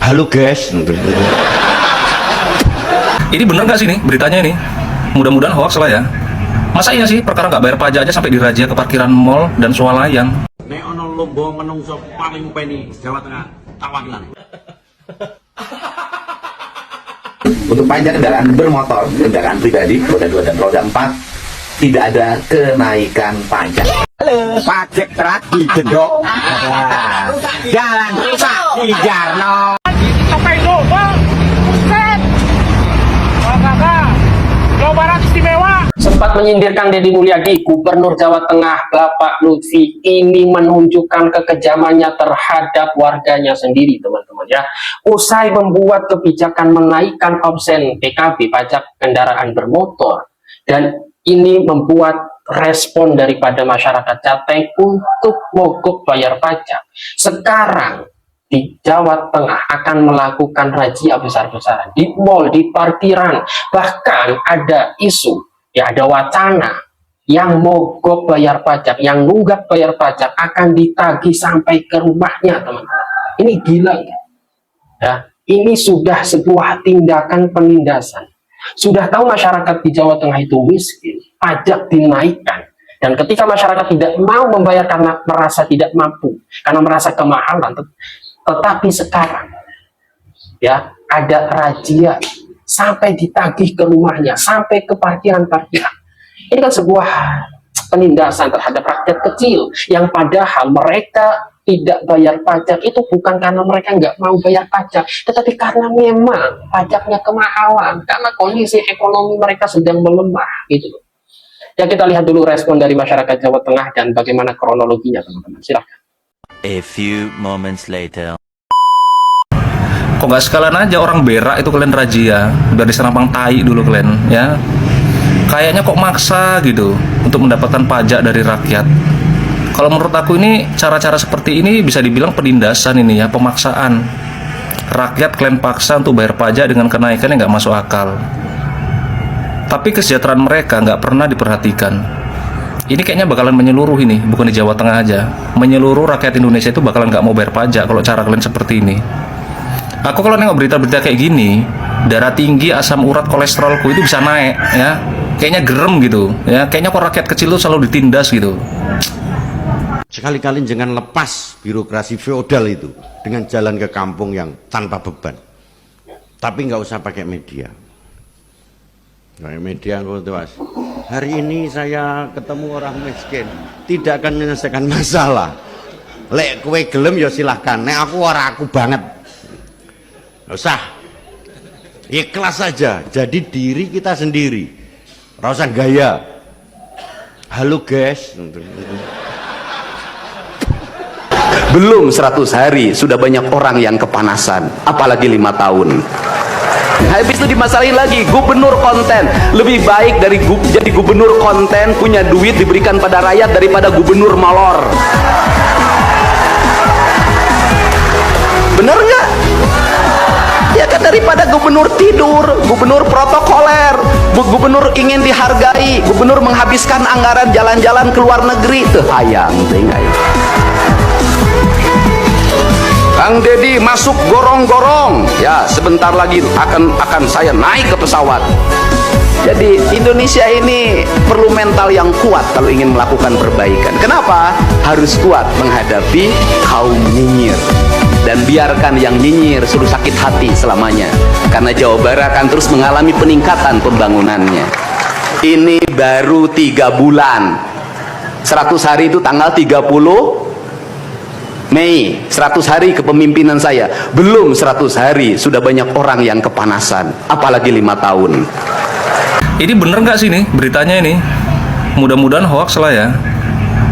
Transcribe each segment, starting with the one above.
Halo guys. Ini bener nggak sih nih beritanya ini? Mudah-mudahan hoax lah ya. Masa iya sih perkara nggak bayar pajak aja sampai dirazia ke parkiran mall dan swalayan? Nek ono lomba menungso paling peni Jawa Tengah tawakilan. Untuk pajak kendaraan bermotor, kendaraan pribadi, roda 2 dan roda 4 tidak ada kenaikan pajak. Pajak terati gendok. Jalan rusak di Jarno. Sempat menyindir Kang Deddy Mulyadi, Gubernur Jawa Tengah Bapak Lutfi ini menunjukkan kekejamannya terhadap warganya sendiri, teman-teman ya. Usai membuat kebijakan menaikkan opsen PKB pajak kendaraan bermotor, dan ini membuat respon daripada masyarakat Jateng untuk mogok bayar pajak. Sekarang di Jawa Tengah akan melakukan razia besar-besaran di mal, di parkiran, bahkan ada isu, ya ada wacana yang mogok bayar pajak, yang nunggak bayar pajak akan ditagih sampai ke rumahnya, teman-teman. Ini gila ya. Ini sudah sebuah tindakan penindasan. Sudah tahu masyarakat di Jawa Tengah itu miskin, pajak dinaikkan. Dan ketika masyarakat tidak mau membayar karena merasa tidak mampu, karena merasa kemahalan, tetapi sekarang ya ada razia sampai ditagih ke rumahnya, sampai ke parkiran-parkiran. Ini kan sebuah penindasan terhadap rakyat kecil yang padahal mereka tidak bayar pajak itu bukan karena mereka nggak mau bayar pajak, tetapi karena memang pajaknya kemahalan, karena kondisi ekonomi mereka sedang melemah gitu. Ya, kita lihat dulu respon dari masyarakat Jawa Tengah dan bagaimana kronologinya, teman-teman. Silahkan. A few moments later. Kok nggak sekalian aja orang berak itu kalian razia dari Serapang tai dulu kalian ya? Kayaknya kok maksa gitu untuk mendapatkan pajak dari rakyat. Kalau menurut aku ini cara-cara seperti ini bisa dibilang penindasan ini ya, pemaksaan. Rakyat kalian paksa untuk bayar pajak dengan kenaikan yang nggak masuk akal. Tapi kesejahteraan mereka nggak pernah diperhatikan. Ini kayaknya bakalan menyeluruh ini, bukan di Jawa Tengah aja. Menyeluruh rakyat Indonesia itu bakalan nggak mau bayar pajak kalau cara kalian seperti ini. Aku kalau nengok berita-berita kayak gini, darah tinggi, asam urat, kolesterolku itu bisa naik ya. Kayaknya gerem gitu ya. Kayaknya kok rakyat kecil tuh selalu ditindas gitu. Sekali-kali jangan lepas birokrasi feodal itu dengan jalan ke kampung yang tanpa beban. Tapi nggak usah pakai media. Pakai media mas. Hari ini saya ketemu orang miskin, tidak akan menyelesaikan masalah. Lek kue gelem ya silahkan. Nek aku orang aku banget. Nggak usah. Ikhlas saja. Jadi diri kita sendiri. Rasa gaya. Halo guys. Belum 100 hari sudah banyak orang yang kepanasan, apalagi 5 tahun. Habis itu dimasalahin lagi, gubernur konten. Lebih baik dari jadi gubernur konten, punya duit diberikan pada rakyat daripada gubernur molor. Bener nggak? Ya kan, daripada gubernur tidur, gubernur protokoler, gubernur ingin dihargai, gubernur menghabiskan anggaran jalan-jalan ke luar negeri, tuh hayang tinggal. Kang Deddy masuk gorong-gorong ya, sebentar lagi akan saya naik ke pesawat. Jadi Indonesia ini perlu mental yang kuat kalau ingin melakukan perbaikan. Kenapa? Harus kuat menghadapi kaum nyinyir. Dan biarkan yang nyinyir suruh sakit hati selamanya. Karena Jawa Barat akan terus mengalami peningkatan pembangunannya. Ini baru 3 bulan. 100 hari itu tanggal 30 Mei, 100 hari kepemimpinan saya. Belum 100 hari sudah banyak orang yang kepanasan, apalagi 5 tahun. Ini bener nggak sih nih beritanya ini? Mudah-mudahan hoax lah ya.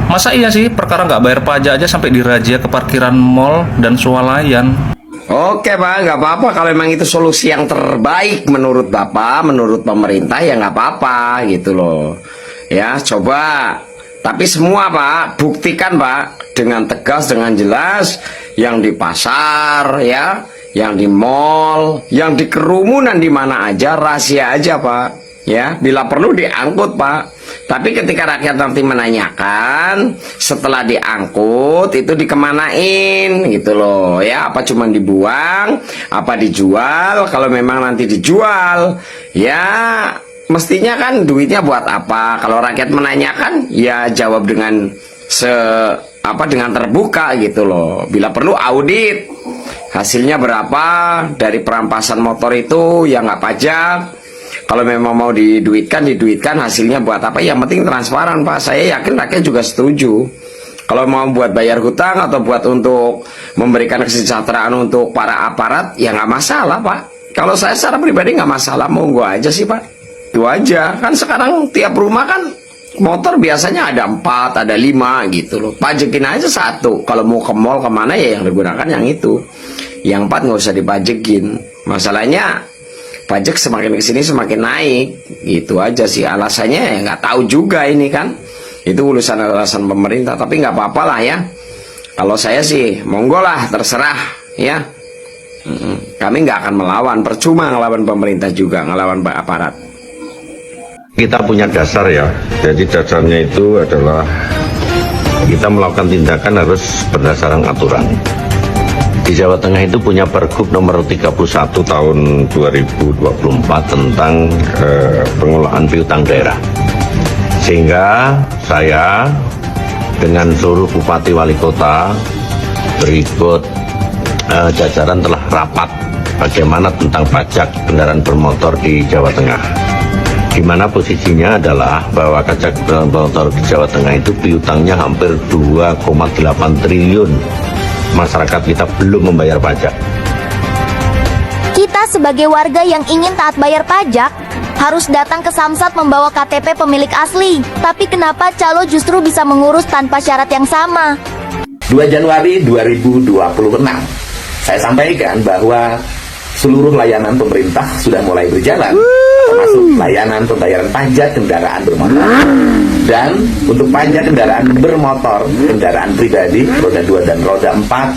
Masa iya sih perkara nggak bayar pajak aja sampai dirazia ke parkiran mall dan swalayan? Oke Pak, nggak apa-apa kalau memang itu solusi yang terbaik menurut Bapak, menurut pemerintah ya nggak apa-apa gitu loh. Ya coba, tapi semua Pak, buktikan Pak dengan tegas, dengan jelas, yang di pasar ya, yang di mall, yang di kerumunan di mana aja, rahasia aja Pak. ya, bila perlu diangkut Pak. Tapi ketika rakyat nanti menanyakan, setelah diangkut itu dikemanain gitu loh ya, apa cuman dibuang, apa dijual? Kalau memang nanti dijual, ya mestinya kan duitnya buat apa? Kalau rakyat menanyakan, ya jawab dengan dengan terbuka gitu loh. Bila perlu audit hasilnya berapa dari perampasan motor itu, ya nggak pajak. Kalau memang mau diduitkan, hasilnya buat apa? Yang penting transparan Pak. Saya yakin rakyat juga setuju. Kalau mau buat bayar hutang atau buat untuk memberikan kesejahteraan untuk para aparat, ya nggak masalah Pak. Kalau saya secara pribadi nggak masalah, monggo aja sih Pak. Itu aja. Kan sekarang tiap rumah kan motor biasanya ada 4, ada 5 gitu loh. Pajekin aja 1. Kalau mau ke mall kemana ya yang digunakan yang itu. Yang 4 nggak usah dipajekin. Masalahnya pajak semakin kesini semakin naik, gitu aja sih alasannya. Ya nggak tahu juga ini kan, itu alasan pemerintah. Tapi nggak apa-apa lah ya. Kalau saya sih monggo lah, terserah ya. Kami nggak akan melawan, percuma ngelawan pemerintah juga, ngelawan aparat. Kita punya dasar ya, jadi dasarnya itu adalah kita melakukan tindakan harus berdasarkan aturan. Di Jawa Tengah itu punya Pergub nomor 31 tahun 2024 tentang pengelolaan piutang daerah. Sehingga saya dengan seluruh bupati wali kota berikut jajaran telah rapat bagaimana tentang pajak kendaraan bermotor di Jawa Tengah. Di mana posisinya adalah bahwa pajak kendaraan bermotor di Jawa Tengah itu piutangnya hampir 2,8 triliun. Masyarakat kita belum membayar pajak. Kita sebagai warga yang ingin taat bayar pajak harus datang ke Samsat membawa KTP pemilik asli. Tapi kenapa calo justru bisa mengurus tanpa syarat yang sama? 2 Januari 2026, saya sampaikan bahwa seluruh layanan pemerintah sudah mulai berjalan, termasuk layanan pembayaran pajak kendaraan bermotor. Dan untuk pajak kendaraan bermotor, kendaraan pribadi, roda 2 dan roda 4,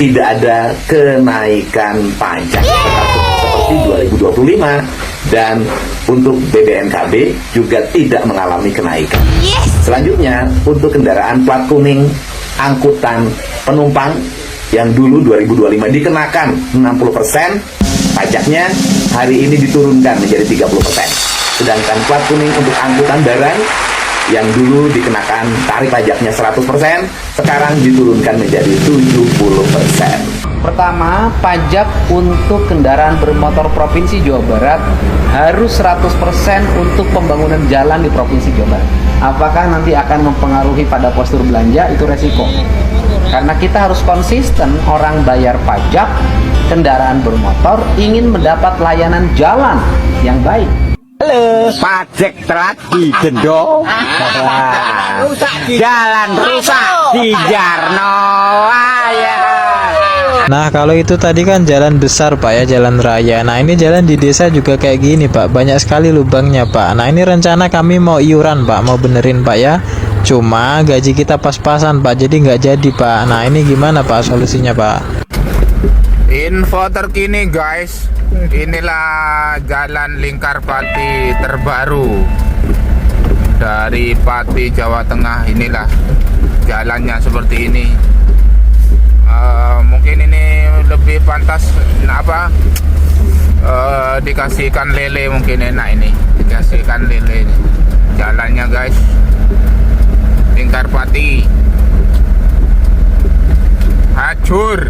tidak ada kenaikan pajak seperti 2025. Dan untuk BBNKB juga tidak mengalami kenaikan. Selanjutnya, untuk kendaraan plat kuning, angkutan penumpang yang dulu 2025 dikenakan 60%, pajaknya hari ini diturunkan menjadi 30%. Sedangkan plat kuning untuk angkutan barang yang dulu dikenakan tarif pajaknya 100%, sekarang diturunkan menjadi 70%. Pertama, pajak untuk kendaraan bermotor Provinsi Jawa Barat harus 100% untuk pembangunan jalan di Provinsi Jawa Barat. Apakah nanti akan mempengaruhi pada postur belanja? Itu resiko. Karena kita harus konsisten, orang bayar pajak kendaraan bermotor ingin mendapat layanan jalan yang baik. Halo, pajak telat didenda. Jalan rusak di Jarno. Nah kalau itu tadi kan jalan besar Pak ya, jalan raya. Nah ini jalan di desa juga kayak gini Pak, banyak sekali lubangnya Pak. Nah ini rencana kami mau iuran Pak, mau benerin Pak ya. Cuma gaji kita pas-pasan Pak, jadi nggak jadi Pak. Nah ini gimana Pak solusinya Pak? Info terkini guys, inilah jalan lingkar Pati terbaru dari Pati Jawa Tengah. Inilah jalannya seperti ini. Mungkin ini lebih pantas dikasihkan lele, mungkin enak ini dikasihkan lele ini. Jalannya guys, lingkar Pati hancur.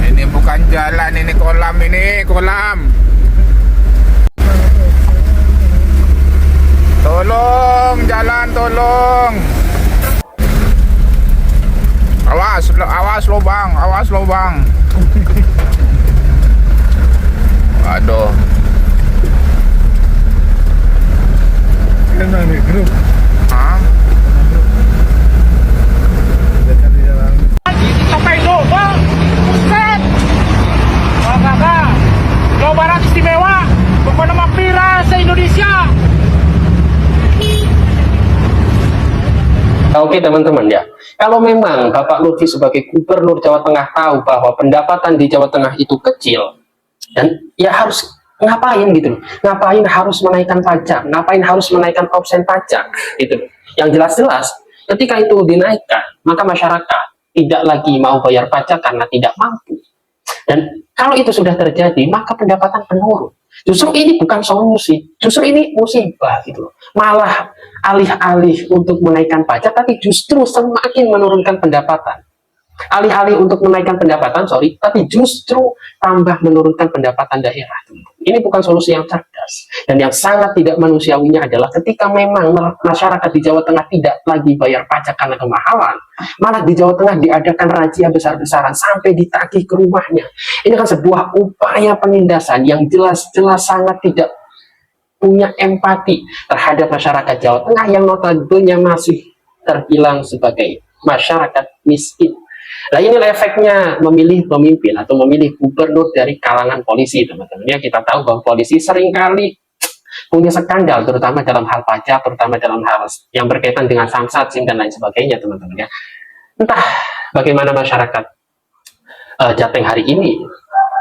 Ini bukan jalan, ini kolam, tolong jalan, tolong. Awas lubang. Aduh. Hah? Sampai Jawa, buset. Jawa Barat istimewa, pokoknya mampira se-Indonesia. Oke teman-teman ya, kalau memang Bapak Lutfi sebagai Gubernur Jawa Tengah tahu bahwa pendapatan di Jawa Tengah itu kecil, Dan ya harus ngapain gitu loh. Ngapain harus menaikkan pajak? Ngapain harus menaikkan opsen pajak? Gitu loh. Yang jelas-jelas ketika itu dinaikkan, maka masyarakat tidak lagi mau bayar pajak karena tidak mampu. Dan kalau itu sudah terjadi, maka pendapatan menurun. Justru ini bukan solusi, justru ini musibah gitu loh. Malah alih-alih untuk menaikkan pajak, tapi justru semakin menurunkan pendapatan. Alih-alih untuk menaikkan pendapatan, tapi justru tambah menurunkan pendapatan daerah. Ini bukan solusi yang cerdas. Dan yang sangat tidak manusiawinya adalah ketika memang masyarakat di Jawa Tengah tidak lagi bayar pajak karena kemahalan, malah di Jawa Tengah diadakan razia besar-besaran sampai ditagih ke rumahnya. Ini kan sebuah upaya penindasan yang jelas-jelas sangat tidak punya empati terhadap masyarakat Jawa Tengah yang notabene masih terbilang sebagai masyarakat miskin. Nah, inilah efeknya memilih pemimpin atau memilih gubernur dari kalangan polisi, teman-teman. Ya, kita tahu bahwa polisi seringkali punya skandal, terutama dalam hal pajak, terutama dalam hal yang berkaitan dengan samsat, SIM, dan lain sebagainya, teman-teman. Ya, entah bagaimana masyarakat Jateng hari ini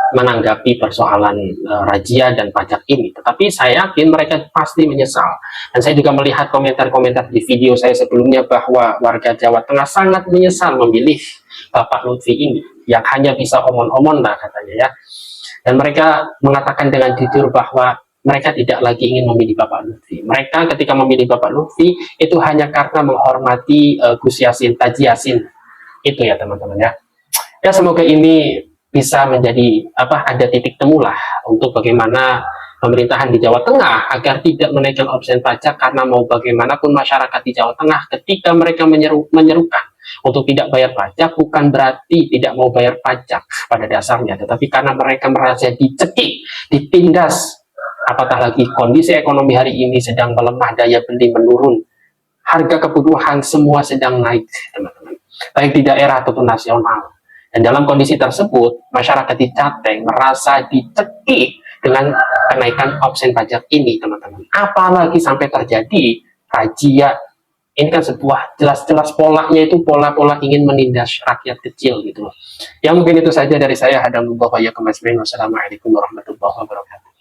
menanggapi persoalan razia dan pajak ini, tetapi saya yakin mereka pasti menyesal. Dan saya juga melihat komentar-komentar di video saya sebelumnya bahwa warga Jawa Tengah sangat menyesal memilih Bapak Lutfi ini yang hanya bisa omon-omon lah katanya ya. Dan mereka mengatakan dengan jujur bahwa mereka tidak lagi ingin memilih Bapak Lutfi. Mereka ketika memilih Bapak Lutfi itu hanya karena menghormati Gus Yassin, Taji Yassin. Itu ya teman-teman ya. Ya semoga ini bisa menjadi ada titik temu lah untuk bagaimana pemerintahan di Jawa Tengah agar tidak menaikkan opsen pajak, karena mau bagaimanapun masyarakat di Jawa Tengah ketika mereka menyerukan untuk tidak bayar pajak bukan berarti tidak mau bayar pajak pada dasarnya, tetapi karena mereka merasa dicekik, ditindas, apatah lagi kondisi ekonomi hari ini sedang melemah, daya beli menurun, harga kebutuhan semua sedang naik teman-teman, baik di daerah ataupun nasional. Dan dalam kondisi tersebut, masyarakat di Jateng merasa dicekik dengan kenaikan opsen pajak ini, teman-teman. Apalagi sampai terjadi razia. Ini kan sebuah jelas-jelas polanya itu pola-pola ingin menindas rakyat kecil gitu loh. Ya mungkin itu saja dari saya. Hadamullah wa iyyakum ajmain. Wassalamualaikum warahmatullahi wabarakatuh.